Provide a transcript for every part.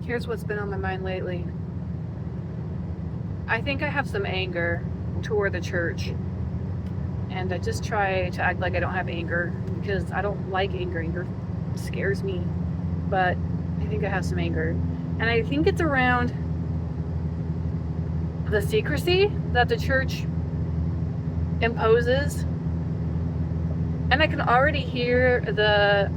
Here's what's been on my mind lately. I think I have some anger toward the church, and I just try to act like I don't have anger because I don't like anger. Anger scares me, but I think I have some anger, and I think it's around the secrecy that the church imposes. And I can already hear the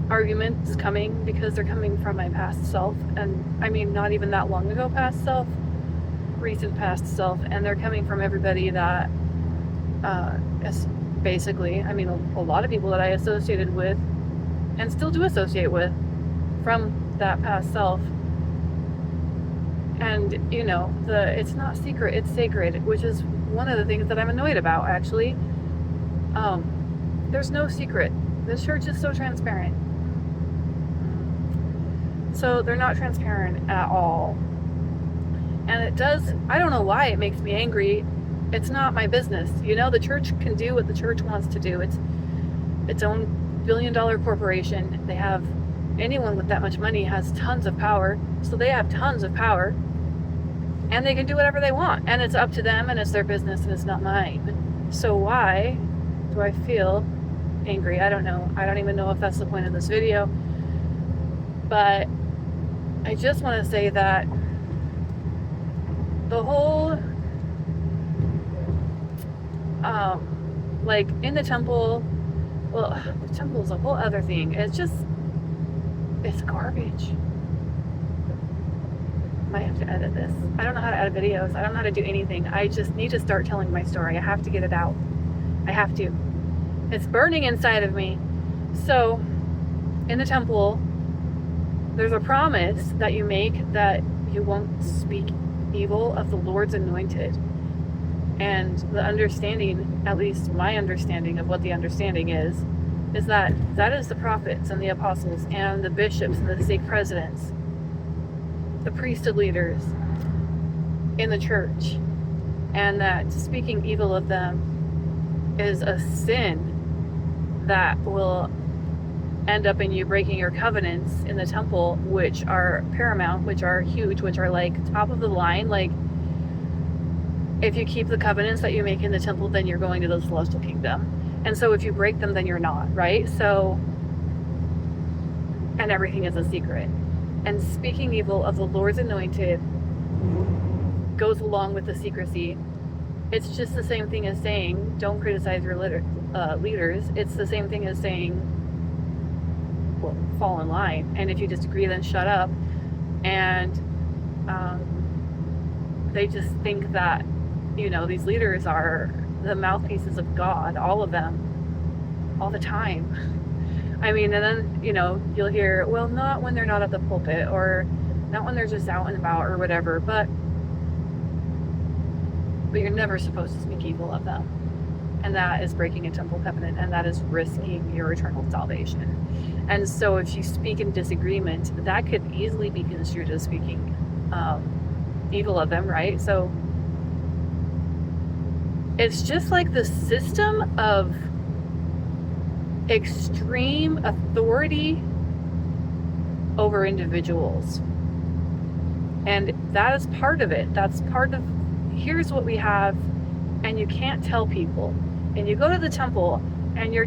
arguments coming because they're coming from my past self, and I mean not even that long ago past self, recent past self, and they're coming from everybody that is basically, I mean, a lot of people that I associated with and still do associate with from that past self. And you know, it's not secret, it's sacred, which is one of the things that I'm annoyed about, actually. There's no secret. This church is so transparent. So they're not transparent at all. And it does, I don't know why it makes me angry. It's not my business. You know, the church can do what the church wants to do. It's its own billion-dollar corporation. They have, anyone with that much money has tons of power. So they have tons of power. And they can do whatever they want. And it's up to them, and it's their business, and it's not mine. So why do I feel angry? I don't know. I don't even know if that's the point of this video. But I just want to say that the whole, like in the temple, well, the temple is a whole other thing. It's garbage. Might have to edit this. I don't know how to edit videos. I don't know how to do anything. I just need to start telling my story. I have to get it out. I have to. It's burning inside of me. So, in the temple, there's a promise that you make that you won't speak evil of the Lord's anointed. And the understanding, at least my understanding of what the understanding is that is the prophets and the apostles and the bishops and the stake presidents, the priesthood leaders in the church, and that speaking evil of them is a sin that will end up in you breaking your covenants in the temple, which are paramount, which are huge, which are like top of the line. Like, if you keep the covenants that you make in the temple, then you're going to the celestial kingdom. And so if you break them, then you're not, right? So, and everything is a secret. And speaking evil of the Lord's anointed goes along with the secrecy. It's just the same thing as saying, don't criticize your leaders. It's the same thing as saying, well, fall in line. And if you disagree, then shut up. And they just think that, you know, these leaders are the mouthpieces of God, all of them, all the time. I mean, and then, you know, you'll hear, well, not when they're not at the pulpit, or not when they're just out and about or whatever, but you're never supposed to speak evil of them. And that is breaking a temple covenant, and that is risking your eternal salvation. And so if you speak in disagreement, that could easily be construed as speaking evil of them, right? So it's just like the system of extreme authority over individuals. And that is part of it. That's part of, here's what we have, and you can't tell people. And you go to the temple and you're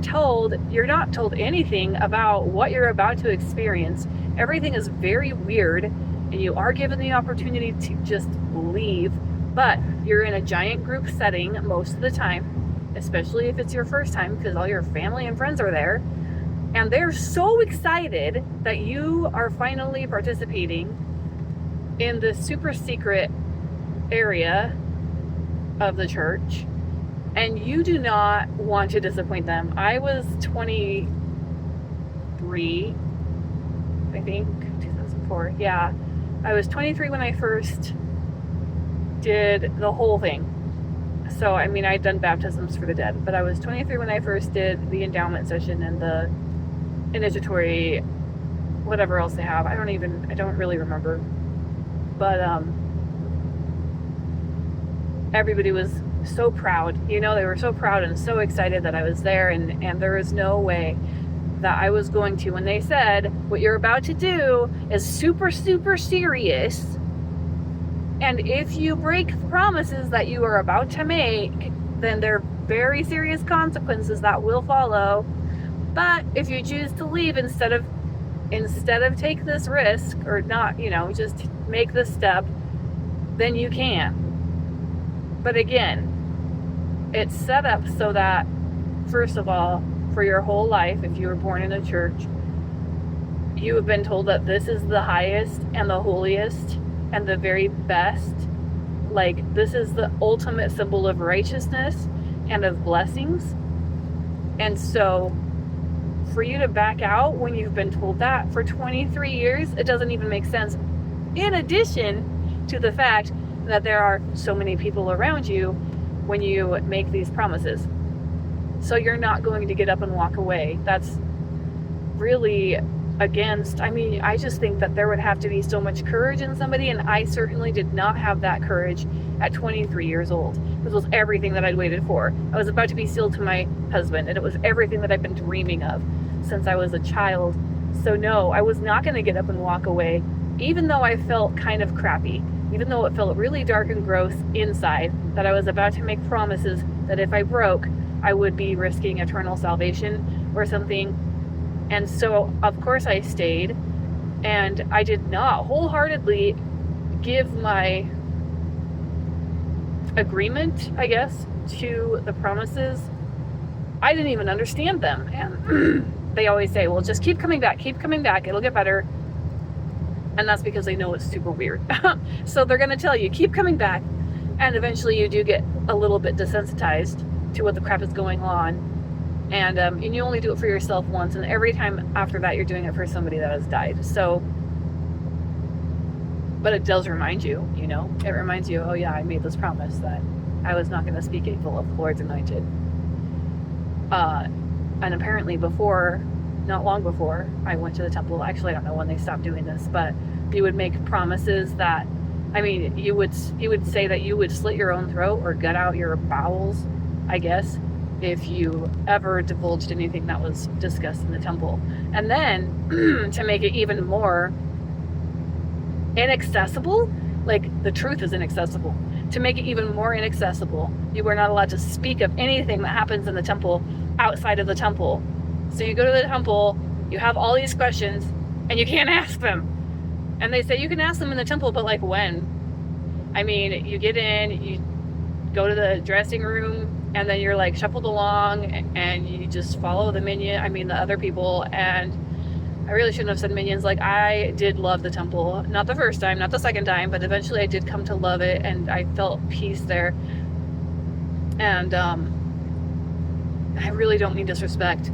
not told anything about what you're about to experience. Everything is very weird, and you are given the opportunity to just leave, but you're in a giant group setting most of the time, especially if it's your first time, because all your family and friends are there, and they're so excited that you are finally participating in this super secret area of the church, and you do not want to disappoint them. I was 23, I think, 2004. Yeah, I was 23 when I first did the whole thing. So, I mean, I'd done baptisms for the dead, but I was 23 when I first did the endowment session and the initiatory, whatever else they have. I don't really remember. But everybody was so proud. You know, they were so proud and so excited that I was there, and there was no way that I was going to, when they said, what you're about to do is super, super serious. And if you break promises that you are about to make, then there are very serious consequences that will follow. But if you choose to leave instead of take this risk, or not, just make this step, then you can. But again, it's set up so that, first of all, for your whole life, if you were born in a church, you have been told that this is the highest and the holiest and the very best. Like, this is the ultimate symbol of righteousness and of blessings. And so for you to back out when you've been told that for 23 years, it doesn't even make sense. In addition to the fact that there are so many people around you when you make these promises. So you're not going to get up and walk away. That's really against, I just think that there would have to be so much courage in somebody, and I certainly did not have that courage at 23 years old. This was everything that I'd waited for. I was about to be sealed to my husband, and it was everything that I've been dreaming of since I was a child. So no, I was not going to get up and walk away, even though I felt kind of crappy, even though it felt really dark and gross inside, that I was about to make promises that if I broke, I would be risking eternal salvation or something. And so, of course, I stayed, and I did not wholeheartedly give my agreement, I guess, to the promises. I didn't even understand them. And they always say, well, just keep coming back, it'll get better. And that's because they know it's super weird. So they're going to tell you, keep coming back. And eventually you do get a little bit desensitized to what the crap is going on. And you only do it for yourself once, and every time after that you're doing it for somebody that has died. So, but it does remind you, it reminds you, oh yeah, I made this promise that I was not going to speak evil of the Lord's anointed. And apparently not long before I went to the temple, actually I don't know when they stopped doing this, but you would make promises that, you would say that you would slit your own throat or gut out your bowels, I guess, if you ever divulged anything that was discussed in the temple. And then to make it even more inaccessible, like the truth is inaccessible, to make it even more inaccessible, you were not allowed to speak of anything that happens in the temple outside of the temple. So you go to the temple, you have all these questions, and you can't ask them. And they say you can ask them in the temple, but like when? You get in, you go to the dressing room, and then you're like shuffled along, and you just follow the other people. And I really shouldn't have said minions. Like, I did love the temple. Not the first time, not the second time, but eventually I did come to love it, and I felt peace there. And I really don't mean disrespect,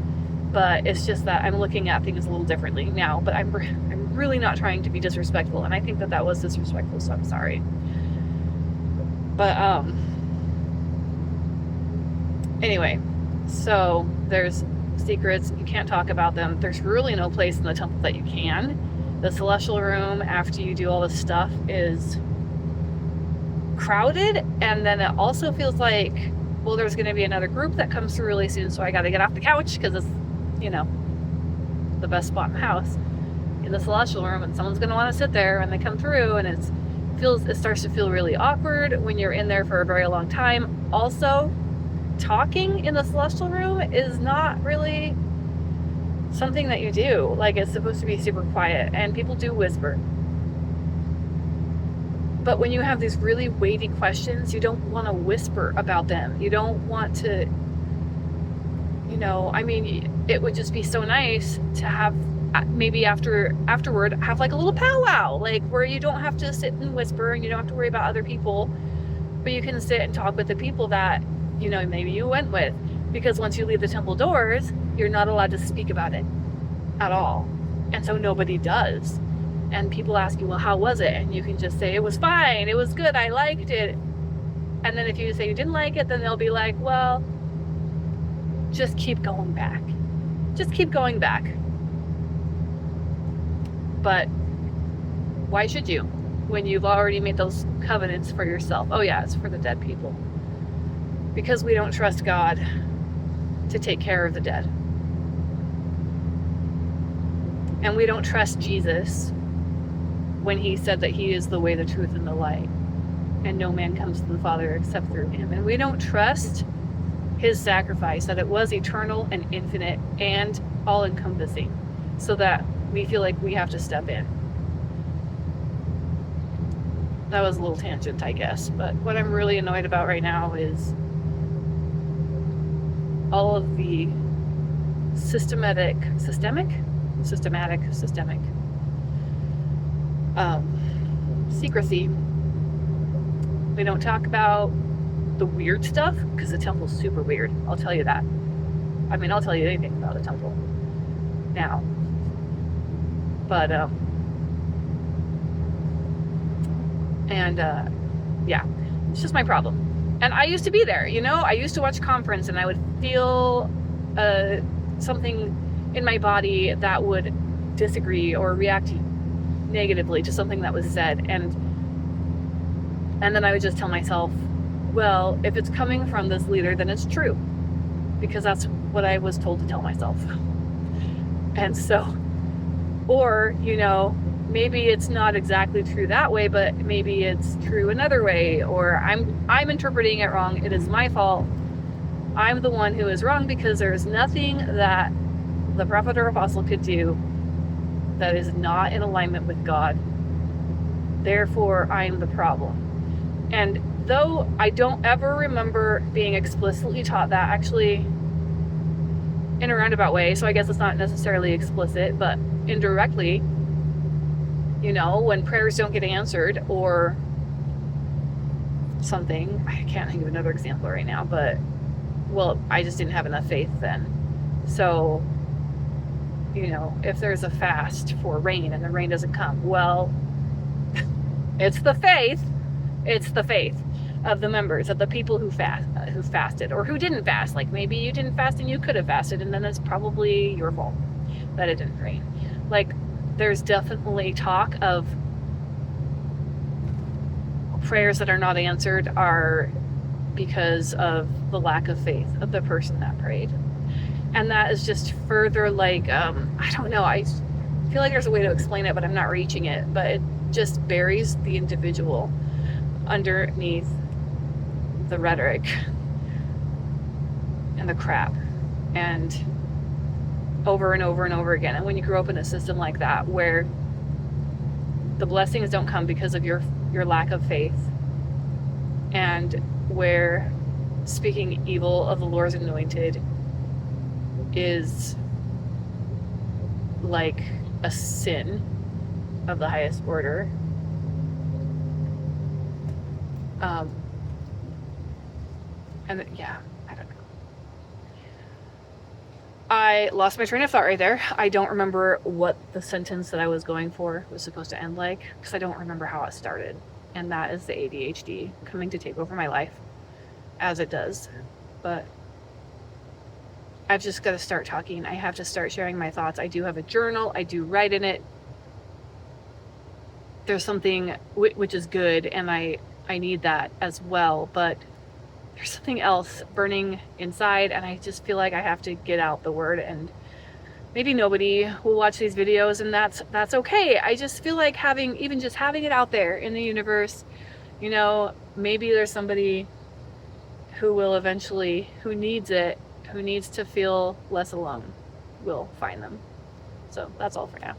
but it's just that I'm looking at things a little differently now. But I'm really not trying to be disrespectful, and I think that was disrespectful, so I'm sorry. But anyway, so there's secrets, you can't talk about them. There's really no place in the temple that you can. The celestial room, after you do all this stuff, is crowded, and then it also feels like, well, there's going to be another group that comes through really soon, so I got to get off the couch because it's, the best spot in the house, in the celestial room, and someone's going to want to sit there when they come through, and it starts to feel really awkward when you're in there for a very long time. Also, talking in the celestial room is not really something that you do. Like, it's supposed to be super quiet, and people do whisper. But when you have these really weighty questions, you don't want to whisper about them. You don't want to, it would just be so nice to have, maybe afterward, have like a little powwow, like where you don't have to sit and whisper, and you don't have to worry about other people, but you can sit and talk with the people that, maybe you went with. Because once you leave the temple doors, you're not allowed to speak about it at all. And so nobody does. And people ask you, well, how was it? And you can just say, it was fine, it was good, I liked it. And then if you say you didn't like it, then they'll be like, well, just keep going back. Just keep going back. But why should you, when you've already made those covenants for yourself? Oh yeah, it's for the dead people. Because we don't trust God to take care of the dead. And we don't trust Jesus when he said that he is the way, the truth, and the light. And no man comes to the Father except through him. And we don't trust his sacrifice, that it was eternal and infinite and all-encompassing, so that we feel like we have to step in. That was a little tangent, I guess. But what I'm really annoyed about right now is all of the systematic secrecy. We don't talk about the weird stuff, because the temple's super weird. I'll tell you that. I mean, I'll tell you anything about the temple now. But, yeah, it's just my problem. And I used to be there, you know? I used to watch conference, and I would feel something in my body that would disagree or react negatively to something that was said. And then I would just tell myself, well, if it's coming from this leader, then it's true, because that's what I was told to tell myself. And so, or, you know, maybe it's not exactly true that way, but maybe it's true another way, or I'm interpreting it wrong. It is my fault. I'm the one who is wrong, because there's nothing that the prophet or apostle could do that is not in alignment with God. Therefore, I'm the problem. And though I don't ever remember being explicitly taught that, actually in a roundabout way, so I guess it's not necessarily explicit, but indirectly, you know, when prayers don't get answered or something, I can't think of another example right now, but, well, I just didn't have enough faith then. So, you know, if there's a fast for rain and the rain doesn't come, well, it's the faith of the members, of the people who fasted, or who didn't fast. Like, maybe you didn't fast and you could have fasted, and then it's probably your fault that it didn't rain. Like, there's definitely talk of prayers that are not answered are because of the lack of faith of the person that prayed. And that is just further, like, I don't know, I feel like there's a way to explain it, but I'm not reaching it. But it just buries the individual underneath the rhetoric and the crap, and over and over and over again. And when you grow up in a system like that, where the blessings don't come because of your lack of faith, and where speaking evil of the Lord's anointed is like a sin of the highest order, and yeah, I don't know. I lost my train of thought right there. I don't remember what the sentence that I was going for was supposed to end like, because I don't remember how it started. And that is the ADHD coming to take over my life, as it does. But I've just got to start talking. I have to start sharing my thoughts. I do have a journal. I do write in it. There's something which is good, and I need that as well. But there's something else burning inside, and I just feel like I have to get out the word. And maybe nobody will watch these videos, and that's okay. I just feel like having it out there in the universe, you know, maybe there's somebody who will eventually, who needs it, who needs to feel less alone, will find them. So that's all for now.